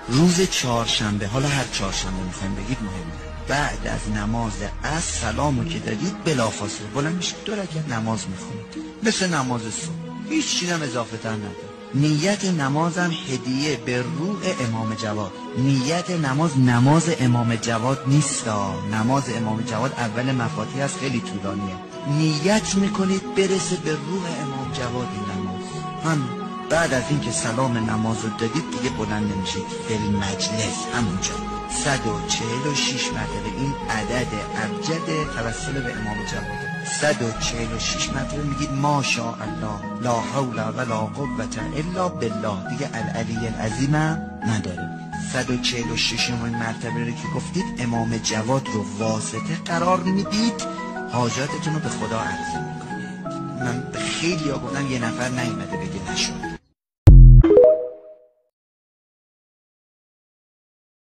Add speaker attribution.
Speaker 1: روز چهارشنبه، حالا هر چهارشنبه میخوایم بگید مهمه، بعد از نماز عصر سلامو که دادید بلافاصله بلند میشید 2 رکعت نماز میخونید مثل نماز صبح، هیچ چیزی هم اضافه تر نداره. نیت نمازم هدیه به روح امام جواد. نیت نماز امام جواد نیست. نماز امام جواد اول مفاتیح است، خیلی طولانیه. نیت میکنید برسه به روح امام جواد این نماز. هم بعد از اینکه سلام نماز رو دادید دیگه بلند نمیشید، فی مجلس همونجا 146 مرتبه. این عدد ابجد توسل به امام جواد. 146 مرتبه میگید ماشاءالله لا حول ولا قوة الا بالله، دیگه العلی العظیم نداره. 146 مرتبه رو که گفتید امام جواد رو واسطه قرار میدید، حاجاتتون رو به خدا عرض میکنید. من به خیلی ها گفتم یه نفر نیومده بگه نشد.